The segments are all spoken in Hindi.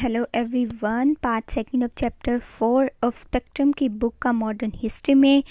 Hello everyone, part second of chapter 4 of spectrum की बुक का मॉडर्न हिस्ट्री में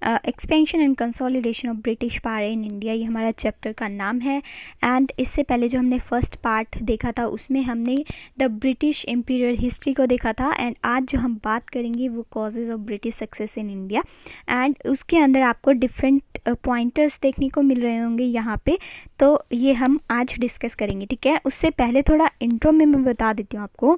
expansion and consolidation of British power in India, ये हमारा चैप्टर का नाम है। एंड इससे पहले जो हमने फर्स्ट पार्ट देखा था उसमें हमने द ब्रिटिश इम्पीरियल हिस्ट्री को देखा था। एंड आज जो हम बात करेंगे वो causes of British success in India, and उसके अंदर आपको डिफरेंट पॉइंटर्स देखने को मिल रहे होंगे यहाँ पे, तो ये हम आज डिस्कस करेंगे। ठीक है, उससे पहले थोड़ा इंट्रो में मैं बता देती हूँ आपको।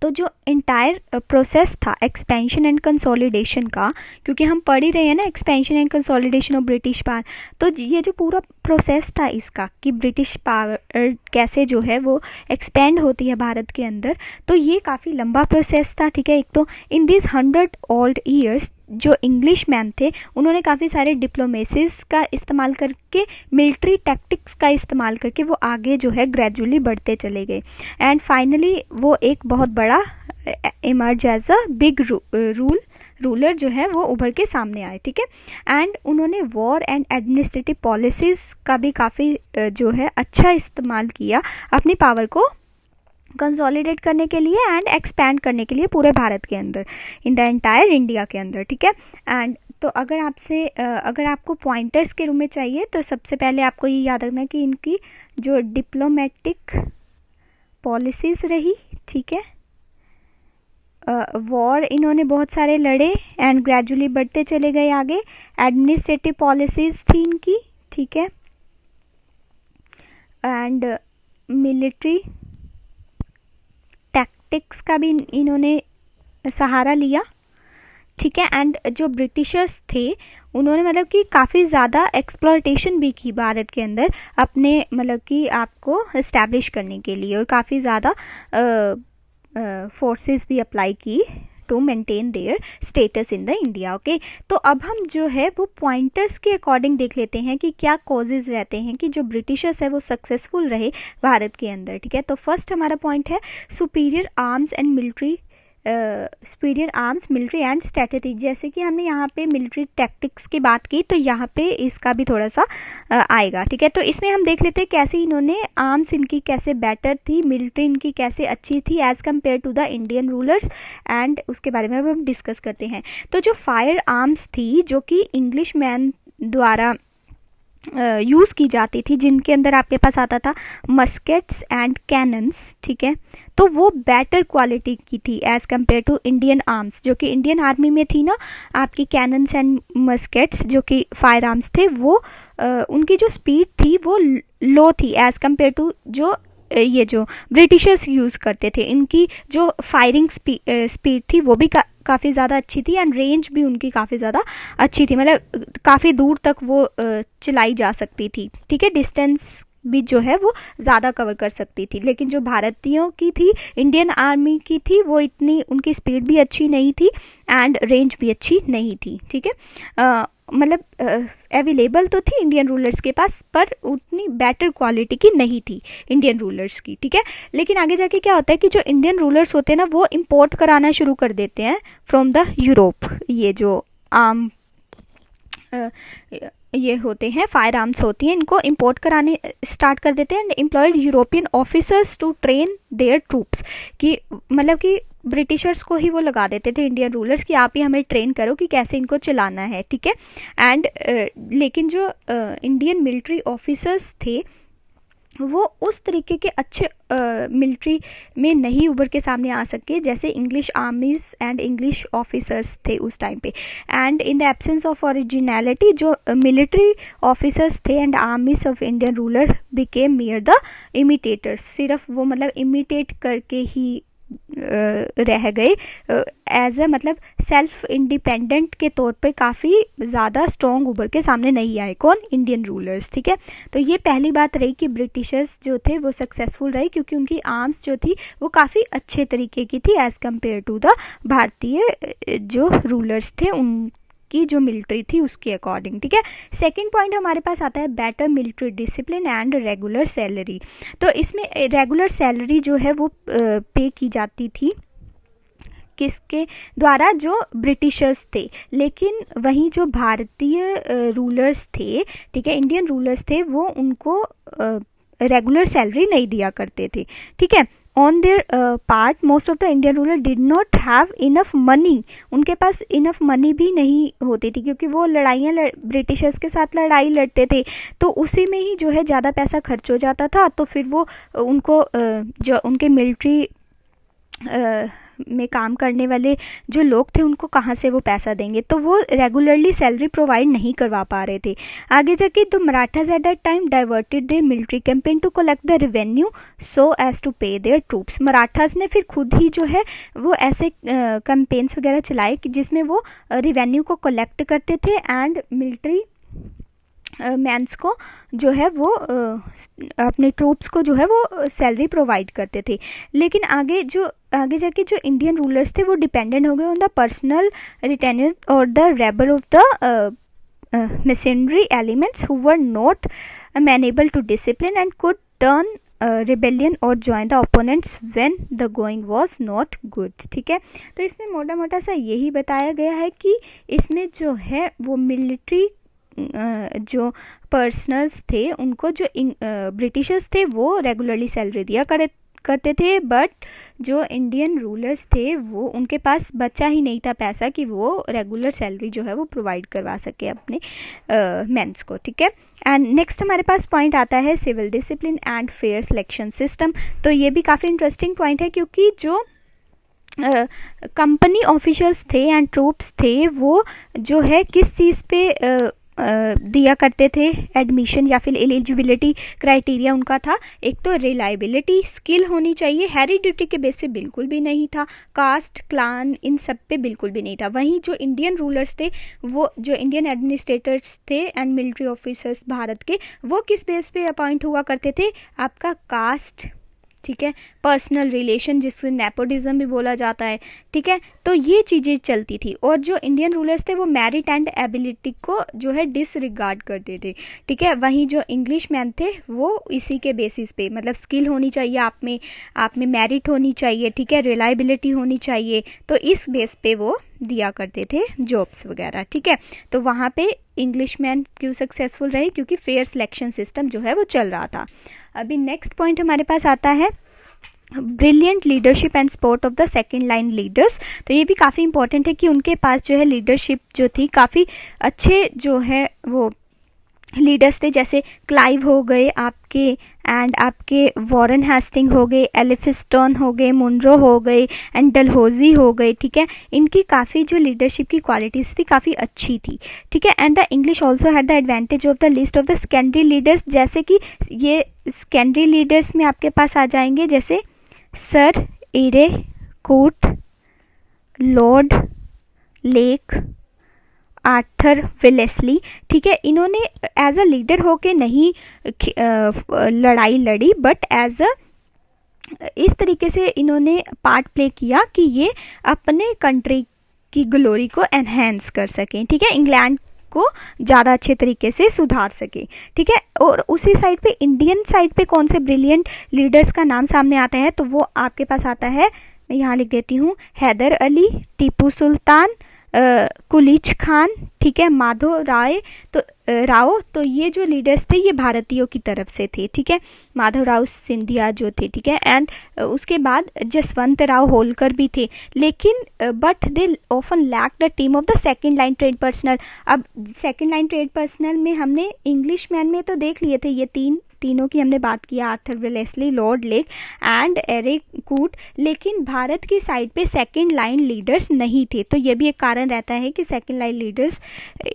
तो जो इंटायर प्रोसेस था एक्सपेंशन एंड कंसोलिडेशन का, क्योंकि हम पढ़ ही रहे हैं ना expansion and consolidation of British power, तो ये जो पूरा प्रोसेस था इसका कि ब्रिटिश पावर कैसे जो है वो एक्सपेंड होती है भारत के अंदर, तो ये काफ़ी लंबा प्रोसेस था। ठीक है, एक तो इन दिस 100 ओल्ड ईयर्स जो इंग्लिश मैन थे उन्होंने काफ़ी सारे डिप्लोमेसीज का इस्तेमाल करके, मिलिट्री टैक्टिक्स का इस्तेमाल करके वो आगे जो है ग्रेजुअली बढ़ते चले गए, एंड फाइनली वो एक बहुत बड़ा emerge as a big ruler जो है वो उभर के सामने आए। ठीक है, एंड उन्होंने वॉर एंड एडमिनिस्ट्रेटिव पॉलिसीज़ का भी काफ़ी जो है अच्छा इस्तेमाल किया अपनी पावर को कंसोलिडेट करने के लिए एंड एक्सपैंड करने के लिए पूरे भारत के अंदर, इन द एंटायर इंडिया के अंदर। ठीक है, एंड तो अगर आपको पॉइंटर्स के रूप में चाहिए तो सबसे पहले आपको ये याद रखना है कि इनकी जो डिप्लोमेटिक पॉलिसीज़ रही, ठीक है, वॉर इन्होंने बहुत सारे लड़े एंड ग्रेजुअली बढ़ते चले गए आगे, एडमिनिस्ट्रेटिव पॉलिसीज़ थी इनकी, ठीक है, एंड मिलिट्री टैक्टिक्स का भी इन्होंने सहारा लिया। ठीक है, एंड जो ब्रिटिशर्स थे उन्होंने मतलब कि काफ़ी ज़्यादा एक्सप्लॉयटेशन भी की भारत के अंदर अपने मतलब कि आपको इस्टेब्लिश करने के लिए, और काफ़ी ज़्यादा फोर्सेस भी अप्लाई की to maintain their status in the India. Okay, तो अब हम जो है वो पॉइंटर्स के अकॉर्डिंग देख लेते हैं कि क्या कॉजेज रहते हैं कि जो ब्रिटिशर्स है वो सक्सेसफुल रहे भारत के अंदर। ठीक है, तो फर्स्ट हमारा पॉइंट है superior arms military and strategy. जैसे कि हमने यहाँ पे मिलिट्री टैक्टिक्स की बात की, तो यहाँ पे इसका भी थोड़ा सा आएगा। ठीक है, तो इसमें हम देख लेते हैं कैसे इन्होंने आर्म्स इनकी कैसे बेटर थी, मिलिट्री इनकी कैसे अच्छी थी as compare to the Indian rulers, and उसके बारे में हम डिस्कस करते हैं। तो जो फायर आर्म्स थी जो कि इंग्लिश मैन द्वारा यूज़ की जाती थी, जिनके अंदर आपके पास आता था मस्केट्स एंड कैनन्स, ठीक है, तो वो बेटर क्वालिटी की थी as compare to Indian arms, जो कि इंडियन आर्मी में थी ना आपकी कैनन्स एंड मस्केट्स जो कि फायर आर्म्स थे, वो उनकी जो स्पीड थी वो लो थी एज़ कम्पेयर टू जो ये जो ब्रिटिशर्स यूज़ करते थे। इनकी जो फायरिंग स्पीड थी वो भी काफ़ी ज़्यादा अच्छी थी, एंड रेंज भी उनकी काफ़ी ज़्यादा अच्छी थी, मतलब काफ़ी दूर तक वो चलाई जा सकती थी। ठीक है, डिस्टेंस भी जो है वो ज़्यादा कवर कर सकती थी। लेकिन जो भारतीयों की थी, इंडियन आर्मी की थी, वो इतनी उनकी स्पीड भी अच्छी नहीं थी एंड रेंज भी अच्छी नहीं थी। ठीक है, मतलब अवेलेबल तो थी इंडियन रूलर्स के पास, पर उतनी बेटर क्वालिटी की नहीं थी इंडियन रूलर्स की। ठीक है, लेकिन आगे जाके क्या होता है कि जो इंडियन रूलर्स होते हैं ना वो इम्पोर्ट कराना शुरू कर देते हैं फ्रॉम द यूरोप, ये जो आर्म ये होते हैं फायर आर्म्स होती हैं, इनको इंपोर्ट कराने स्टार्ट कर देते हैं and employed European officers to train their troops, कि मतलब कि ब्रिटिशर्स को ही वो लगा देते थे इंडियन रूलर्स कि आप ही हमें ट्रेन करो कि कैसे इनको चलाना है। ठीक है, एंड लेकिन जो इंडियन मिलिट्री ऑफिसर्स थे वो उस तरीके के अच्छे मिलिट्री में नहीं उभर के सामने आ सके जैसे English armies and English officers थे उस टाइम पे, and in the absence of originality जो मिलिट्री ऑफिसर्स थे and armies of Indian ruler became mere the imitators, सिर्फ वो मतलब इमिटेट करके ही रह गए, एज अ मतलब सेल्फ इंडिपेंडेंट के तौर पे काफ़ी ज़्यादा स्ट्रॉन्ग उभर के सामने नहीं आए। कौन? Indian rulers. ठीक है, तो ये पहली बात रही कि ब्रिटिशर्स जो थे वो सक्सेसफुल रहे क्योंकि उनकी आर्म्स जो थी वो काफ़ी अच्छे तरीके की थी एज़ कम्पेयर टू द भारतीय जो रूलर्स थे की जो मिलिट्री थी उसके अकॉर्डिंग। ठीक है, सेकंड पॉइंट हमारे पास आता है better military discipline and regular salary. तो इसमें रेगुलर सैलरी जो है वो पे की जाती थी किसके द्वारा? जो ब्रिटिशर्स थे, लेकिन वहीं जो भारतीय रूलर्स थे, ठीक है, इंडियन रूलर्स थे, वो उनको रेगुलर सैलरी नहीं दिया करते थे। ठीक है, on their part most of the Indian ruler did not have enough money, उनके पास इनफ मनी भी नहीं होती थी, क्योंकि वो लड़ाइयाँ ब्रिटिशर्स के साथ लड़ाई लड़ते थे, तो उसी में ही जो है ज़्यादा पैसा खर्च हो जाता था। तो फिर वो उनको जो उनके मिलिट्री में काम करने वाले जो लोग थे उनको कहाँ से वो पैसा देंगे, तो वो रेगुलरली सैलरी प्रोवाइड नहीं करवा पा रहे थे। आगे जाके the Marathas at that time diverted their military campaign to collect the revenue so as to pay their troops. Marathas ने फिर खुद ही जो है वो ऐसे कैंपेन्स वगैरह चलाए कि जिसमें वो रेवेन्यू को कलेक्ट करते थे एंड मिलिट्री मैंस को जो है वो अपने ट्रूप्स को जो है वो सैलरी प्रोवाइड करते थे। लेकिन आगे जाके जो इंडियन रूलर्स थे वो डिपेंडेंट हो गए ऑन द पर्सनल रिटेन्यूर और the rebel of the mercenary elements who were not amenable to discipline and could turn rebellion or join the opponents when the going was not good। ठीक है, तो इसमें मोटा मोटा सा यही बताया गया है कि इसमें जो है वो मिलिट्री जो पर्सनल्स थे उनको जो ब्रिटिशर्स थे वो रेगुलरली सैलरी दिया करते थे, बट जो इंडियन रूलर्स थे वो उनके पास बचा ही नहीं था पैसा कि वो रेगुलर सैलरी जो है वो प्रोवाइड करवा सके अपने मेंस को। ठीक है, एंड नेक्स्ट हमारे पास पॉइंट आता है civil discipline and fair selection system. तो ये भी काफ़ी इंटरेस्टिंग पॉइंट है, क्योंकि जो कंपनी ऑफिशियल्स थे एंड ट्रूप्स थे वो जो है किस चीज़ पे दिया करते थे एडमिशन या फिर एलिजिबिलिटी क्राइटेरिया उनका था। एक तो रिलायबिलिटी, स्किल होनी चाहिए, हेरिडिटी के बेस पे बिल्कुल भी नहीं था, कास्ट क्लान इन सब पे बिल्कुल भी नहीं था। वहीं जो इंडियन रूलर्स थे वो जो इंडियन एडमिनिस्ट्रेटर्स थे एंड मिलिट्री ऑफिसर्स भारत के, वो किस बेस पे अपॉइंट हुआ करते थे, आपका कास्ट, ठीक है, पर्सनल रिलेशन जिससे नेपोटिज्म भी बोला जाता है। ठीक है, तो ये चीज़ें चलती थी। और जो इंडियन रूलर्स थे वो मेरिट एंड एबिलिटी को जो है डिसरिगार्ड करते थे। ठीक है, वहीं जो इंग्लिश मैन थे वो इसी के बेसिस पे, मतलब स्किल होनी चाहिए आप में मेरिट होनी चाहिए, ठीक है, रिलायबिलिटी होनी चाहिए, तो इस बेस पे वो दिया करते थे जॉब्स वगैरह। ठीक है, तो वहाँ पे इंग्लिश मैन क्यों सक्सेसफुल रहे, क्योंकि फेयर सिलेक्शन सिस्टम जो है वो चल रहा था। अभी नेक्स्ट पॉइंट हमारे पास आता है brilliant leadership and support of the second line leaders. तो ये भी काफ़ी इंपॉर्टेंट है कि उनके पास जो है लीडरशिप जो थी, काफ़ी अच्छे जो है वो लीडर्स थे, जैसे क्लाइव हो गए आपके एंड आपके वॉरेन हेस्टिंग हो गए, एलिफिस्टन हो गए, मुनरो हो गए एंड डलहौजी हो गए। ठीक है, इनकी काफ़ी जो लीडरशिप की क्वालिटीज़ थी काफ़ी अच्छी थी। ठीक है, and the English also had the advantage of the list of the secondary leaders, जैसे कि ये सेकेंडरी लीडर्स में आपके पास आ जाएंगे जैसे सर एरे कूट, लॉर्ड लेक, आर्थर वेलेस्ली। ठीक है, इन्होंने एज अ लीडर होके नहीं लड़ाई लड़ी, बट एज अ इस तरीके से इन्होंने पार्ट प्ले किया कि ये अपने कंट्री की ग्लोरी को एनहेंस कर सकें। ठीक है, इंग्लैंड को ज़्यादा अच्छे तरीके से सुधार सके। ठीक है, और उसी साइड पे इंडियन साइड पे कौन से ब्रिलियंट लीडर्स का नाम सामने आता है, तो वो आपके पास आता है, मैं यहाँ लिख देती हूँ, हैदर अली, टीपू सुल्तान, कुलीच खान, ठीक है, माधव राव। तो ये जो लीडर्स थे ये भारतीयों की तरफ से थे। ठीक है, माधव राव सिंधिया जो थे। ठीक है, एंड उसके बाद जसवंत राव होलकर भी थे, लेकिन but they often lack the team of the second line trade personnel. अब सेकेंड लाइन ट्रेड पर्सनल में हमने इंग्लिश मैन में तो देख लिए थे, ये तीनों की हमने बात की, Arthur Wellesley, Lord Lake and Eric Coote, लेकिन भारत की साइड पे सेकंड लाइन लीडर्स नहीं थे। तो ये भी एक कारण रहता है कि सेकंड लाइन लीडर्स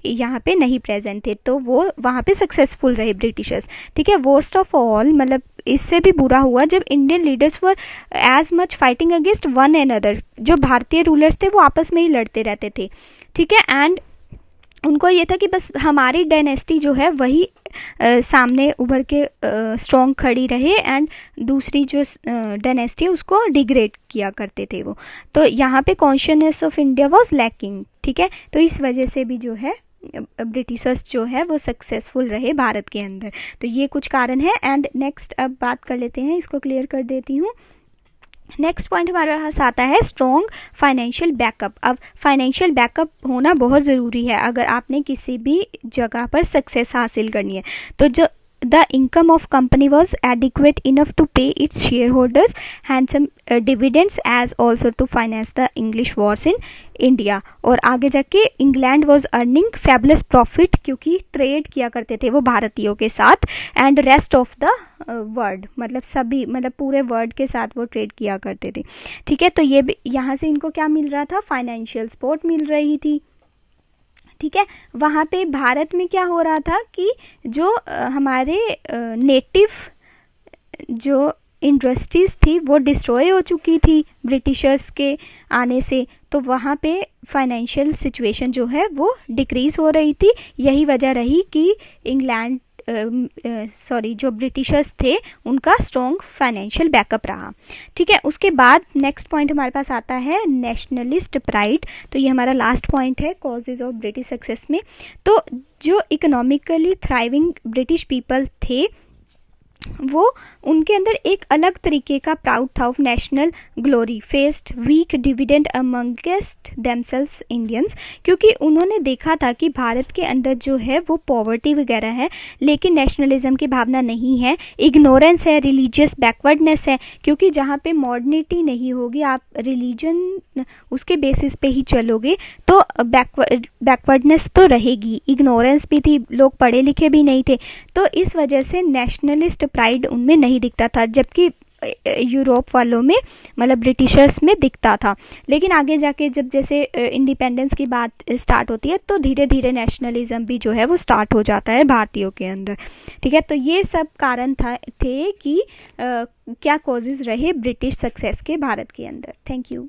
यहाँ पे नहीं प्रेजेंट थे, तो वो वहाँ पे सक्सेसफुल रहे ब्रिटिशर्स। ठीक है, वर्स्ट ऑफ ऑल, मतलब इससे भी बुरा हुआ जब Indian leaders were as much fighting against one and other. जो भारतीय रूलर्स थे वो आपस में ही लड़ते रहते थे। ठीक है, एंड उनको ये था कि बस हमारी डायनेस्टी जो है वही सामने उभर के स्ट्रॉन्ग खड़ी रहे एंड दूसरी जो डायनेस्टी है उसको डिग्रेड किया करते थे वो। तो यहाँ पे consciousness of India was lacking. ठीक है, तो इस वजह से भी जो है ब्रिटिशर्स जो है वो सक्सेसफुल रहे भारत के अंदर। तो ये कुछ कारण है। एंड नेक्स्ट अब बात कर लेते हैं, इसको क्लियर कर देती हूँ। नेक्स्ट पॉइंट हमारे पास आता है स्ट्रॉन्ग फाइनेंशियल बैकअप। अब फाइनेंशियल बैकअप होना बहुत ज़रूरी है अगर आपने किसी भी जगह पर सक्सेस हासिल करनी है। तो जो the income of company was adequate enough to pay its shareholders handsome dividends as also to finance the English wars in India. और आगे जाके England was earning fabulous profit क्योंकि ट्रेड किया करते थे वो भारतीयों के साथ and rest of the world, मतलब सभी, मतलब पूरे वर्ल्ड के साथ वो ट्रेड किया करते थे. ठीक है, तो ये यहाँ से इनको क्या मिल रहा था, फाइनेंशियल सपोर्ट मिल रही थी. ठीक है, वहाँ पे भारत में क्या हो रहा था कि जो हमारे नेटिव जो इंडस्ट्रीज़ थी वो डिस्ट्रॉय हो चुकी थी ब्रिटिशर्स के आने से, तो वहाँ पे फाइनेंशियल सिचुएशन जो है वो डिक्रीज़ हो रही थी. यही वजह रही कि इंग्लैंड जो ब्रिटिशर्स थे उनका स्ट्रॉन्ग फाइनेंशियल बैकअप रहा. ठीक है, उसके बाद नेक्स्ट पॉइंट हमारे पास आता है नेशनलिस्ट प्राइड. तो ये हमारा लास्ट पॉइंट है कॉजेज ऑफ ब्रिटिश सक्सेस में. तो जो इकोनॉमिकली थ्राइविंग ब्रिटिश पीपल थे वो उनके अंदर एक अलग तरीके का प्राउड था of national glory faced weak dividend amongst themselves Indians, क्योंकि उन्होंने देखा था कि भारत के अंदर जो है वो पॉवर्टी वगैरह है लेकिन नेशनलिज्म की भावना नहीं है, इग्नोरेंस है, रिलीजियस बैकवर्डनेस है. क्योंकि जहाँ पे मॉडर्निटी नहीं होगी, आप रिलीजन उसके बेसिस पे ही चलोगे तो बैकवर्डनेस तो रहेगी, इग्नोरेंस भी थी, लोग पढ़े लिखे भी नहीं थे. तो इस वजह से नेशनलिस्ट प्राइड उनमें नहीं दिखता था, जबकि यूरोप वालों में, मतलब ब्रिटिशर्स में दिखता था. लेकिन आगे जाके जब जैसे इंडिपेंडेंस की बात स्टार्ट होती है तो धीरे धीरे नेशनलिज्म भी जो है वो स्टार्ट हो जाता है भारतीयों के अंदर. ठीक है, तो ये सब कारण थे कि क्या कॉजेज रहे ब्रिटिश सक्सेस के भारत के अंदर. Thank you.